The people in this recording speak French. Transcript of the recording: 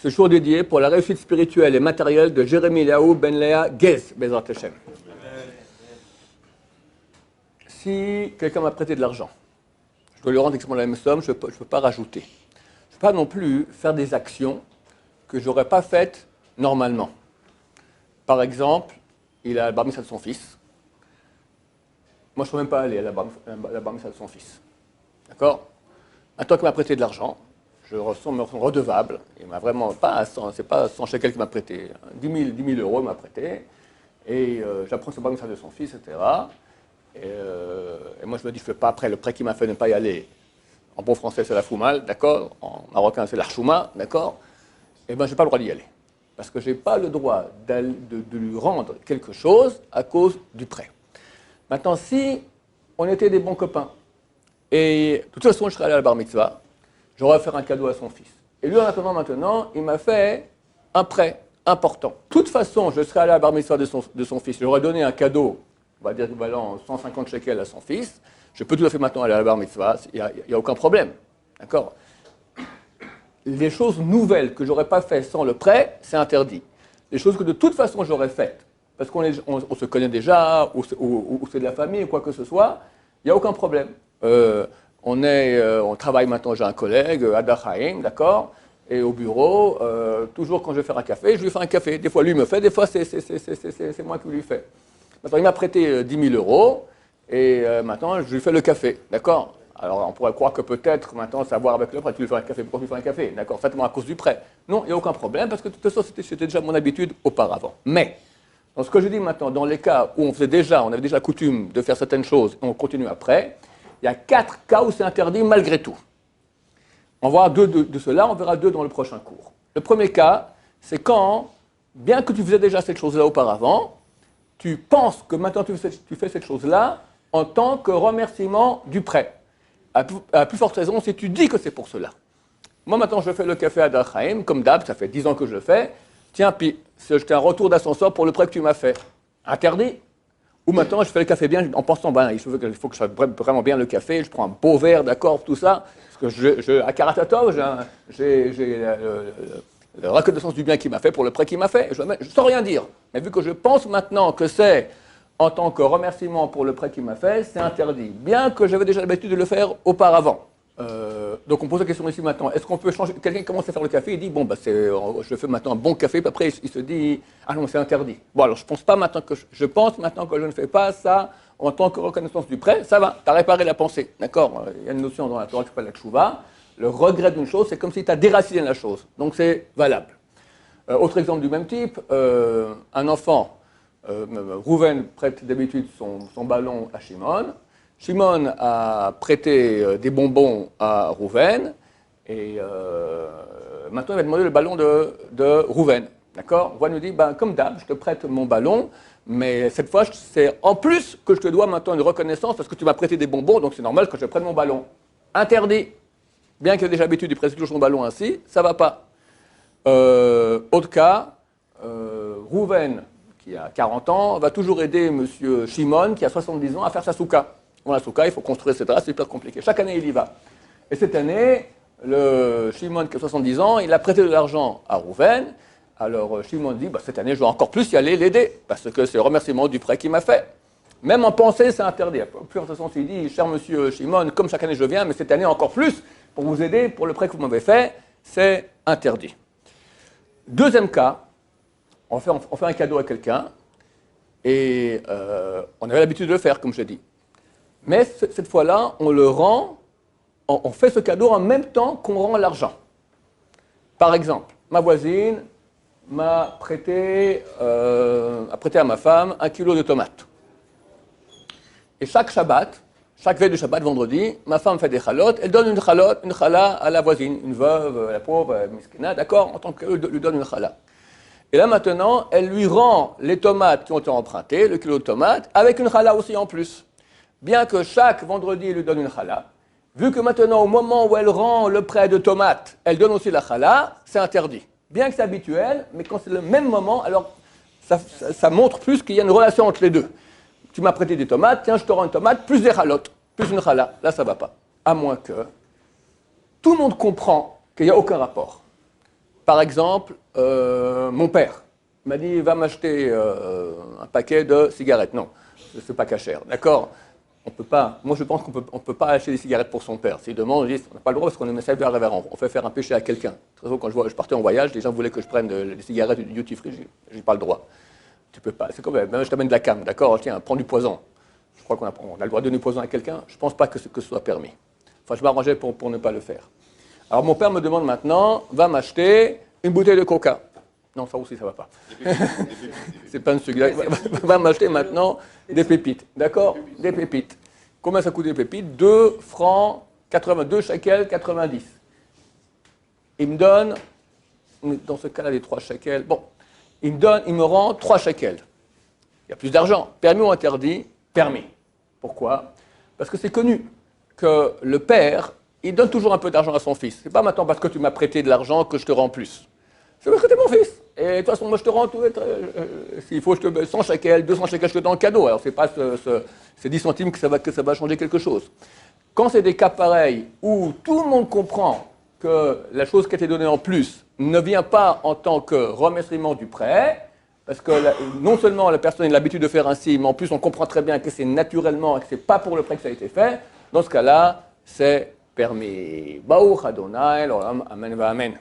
ce jour dédié pour la réussite spirituelle et matérielle de Jérémy Eliaou Ben Léa Gez, Bezrat Hashem. Si quelqu'un m'a prêté de l'argent, je dois lui rendre exactement la même somme, je ne peux pas rajouter. Je ne peux pas non plus faire des actions que je n'aurais pas faites normalement. Par exemple, il a la bar mitzvah de son fils. Moi, je ne peux même pas aller à la bar mitzvah de son fils. D'accord? Maintenant qu'il m'a prêté de l'argent, je me ressens redevable. Il m'a vraiment pas 100, c'est pas 100 shekels qu'il m'a prêté. 10 000 euros il m'a prêté. Et j'apprends ce bar mitzvah de son fils, etc. Et moi, je me dis, je ne fais pas après le prêt qu'il m'a fait ne pas y aller. En bon français, c'est la foumal, d'accord? En marocain, c'est l'archouma, d'accord? Et bien, je n'ai pas le droit d'y aller. Parce que je n'ai pas le droit de lui rendre quelque chose à cause du prêt. Maintenant, si on était des bons copains, et de toute façon, je serais allé à la bar mitzvah, j'aurais fait un cadeau à son fils. Et lui, en attendant maintenant, il m'a fait un prêt important. De toute façon, je serais allé à la bar mitzvah de son fils, j'aurais donné un cadeau, on va dire équivalent 150 shekels à son fils, je peux tout à fait maintenant aller à la bar mitzvah, il n'y a aucun problème. D'accord? Les choses nouvelles que je n'aurais pas faites sans le prêt, c'est interdit. Les choses que de toute façon j'aurais faites, parce qu'on se connaît déjà, ou c'est de la famille, ou quoi que ce soit, il n'y a aucun problème. On travaille maintenant, j'ai un collègue, Adar Haïm, d'accord? Et au bureau, toujours quand je vais faire un café, je lui fais un café. Des fois, lui me fait, des fois, c'est moi qui lui fais. Maintenant, il m'a prêté 10 000 euros, et maintenant, je lui fais le café, d'accord? Alors, on pourrait croire que peut-être, maintenant, savoir avec le prêt, tu lui fais un café, pourquoi tu lui fais un café? D'accord, certainement à cause du prêt. Non, il n'y a aucun problème, parce que de toute façon, c'était déjà mon habitude auparavant. Mais, dans ce que je dis maintenant, dans les cas où on avait déjà coutume de faire certaines choses, et on continue après, il y a 4 cas où c'est interdit malgré tout. On va voir 2 de ceux-là, on verra 2 dans le prochain cours. Le premier cas, c'est quand, bien que tu faisais déjà cette chose-là auparavant, tu penses que maintenant tu fais cette chose-là en tant que remerciement du prêt. À plus forte raison si tu dis que c'est pour cela. Moi maintenant je fais le café à Dar Haïm, comme d'hab, ça fait 10 ans que je le fais. Tiens, puis je t'ai un retour d'ascenseur pour le prêt que tu m'as fait. Interdit. Ou maintenant je fais le café bien en pensant, il faut que je fasse vraiment bien le café, je prends un beau verre, d'accord, tout ça. Parce que à Karatatov, j'ai le reconnaissance du bien qu'il m'a fait pour le prêt qu'il m'a fait. Sans rien dire. Mais vu que je pense maintenant que c'est en tant que remerciement pour le prêt qu'il m'a fait, c'est interdit. Bien que j'avais déjà l'habitude de le faire auparavant. Donc on pose la question ici maintenant, est-ce qu'on peut changer? Quelqu'un commence à faire le café, il dit, je fais maintenant un bon café, puis après il se dit, ah non, c'est interdit. Bon, alors je pense maintenant que je ne fais pas ça en tant que reconnaissance du prêt, ça va, tu as réparé la pensée, d'accord? Il y a une notion dans la Torah qui s'appelle la tchouva, le regret d'une chose, c'est comme si tu as déraciné la chose, donc c'est valable. Autre exemple du même type, un enfant, Rouven prête d'habitude son ballon à Shimon. Shimon a prêté des bonbons à Rouven. Et maintenant, il va demander le ballon de Rouven. D'accord? Rouven nous dit, comme d'hab, je te prête mon ballon, mais cette fois, c'est en plus que je te dois maintenant une reconnaissance parce que tu m'as prêté des bonbons, donc c'est normal que je prenne mon ballon. Interdit. Bien qu'il ait déjà l'habitude de prêter toujours son ballon ainsi, ça ne va pas. Autre cas, Rouven, qui a 40 ans, va toujours aider M. Shimon, qui a 70 ans, à faire sa souka. Bon, la souka, il faut construire, etc. C'est hyper compliqué. Chaque année, il y va. Et cette année, le Shimon, qui a 70 ans, il a prêté de l'argent à Rouven. Alors, Shimon dit, cette année, je vais encore plus y aller l'aider, parce que c'est le remerciement du prêt qu'il m'a fait. Même en pensée, c'est interdit. Plus en façon, il dit, cher monsieur Shimon, comme chaque année je viens, mais cette année encore plus, pour vous aider, pour le prêt que vous m'avez fait, c'est interdit. Deuxième cas, on fait un cadeau à quelqu'un, et on avait l'habitude de le faire, comme je l'ai dit. Mais cette fois-là, on fait ce cadeau en même temps qu'on rend l'argent. Par exemple, ma voisine m'a prêté à ma femme 1 kilo de tomates. Et chaque veille de Shabbat, vendredi, ma femme fait des chalotes, elle donne une chala à la voisine, une veuve, la pauvre, miskina, d'accord, en tant qu'elle lui donne une chala. Et là maintenant, elle lui rend les tomates qui ont été empruntées, le kilo de tomates, avec une chala aussi en plus. Bien que chaque vendredi, elle lui donne une chala, vu que maintenant, au moment où elle rend le prêt de tomates, elle donne aussi la chala, c'est interdit. Bien que c'est habituel, mais quand c'est le même moment, alors ça montre plus qu'il y a une relation entre les deux. Tu m'as prêté des tomates, tiens, je te rends une tomate, plus des chalotes, plus une chala. Là, ça ne va pas. À moins que tout le monde comprend qu'il n'y a aucun rapport. par exemple, mon père m'a dit, va m'acheter un paquet de cigarettes. Non, c'est pas cachère, d'accord? On peut pas, moi je pense qu'on peut pas acheter des cigarettes pour son père. S'il demande, on dit, on n'a pas le droit parce qu'on est messager révérend. On fait faire un péché à quelqu'un. Très souvent, quand je partais en voyage, les gens voulaient que je prenne des cigarettes du duty free. J'ai pas le droit. Tu peux pas. C'est comme même, je t'amène de la cam, d'accord? Tiens, prends du poison. Je crois qu'on a le droit de donner du poison à quelqu'un. Je pense pas que ce soit permis. Enfin, je m'arrangeais pour ne pas le faire. Alors mon père me demande maintenant, va m'acheter une bouteille de coca. Non, ça aussi, ça va pas. C'est pas un sucre. Va m'acheter maintenant des pépites. D'accord? Des pépites. Combien ça coûte des pépites? 2 francs 82 shekels 90. Il me donne, dans ce cas-là, les 3 shekels. Bon, il me rend 3 shekels. Il y a plus d'argent. Permis ou interdit? Permis. Pourquoi? Parce que c'est connu que le père, il donne toujours un peu d'argent à son fils. C'est pas maintenant parce que tu m'as prêté de l'argent que je te rends plus. C'est parce que t'es mon fils. Et de toute façon, moi je te rends tout. S'il faut, je te 100 shekels, 200 shekels, je te donne en cadeau. Alors c'est pas ces 10 centimes que ça va changer quelque chose. Quand c'est des cas pareils où tout le monde comprend que la chose qui a été donnée en plus ne vient pas en tant que remerciement du prêt, parce que non seulement la personne a l'habitude de faire ainsi, mais en plus on comprend très bien que c'est naturellement et que c'est pas pour le prêt que ça a été fait, dans ce cas-là, c'est permis. Baruch Adonai, l'olam, amen va amen.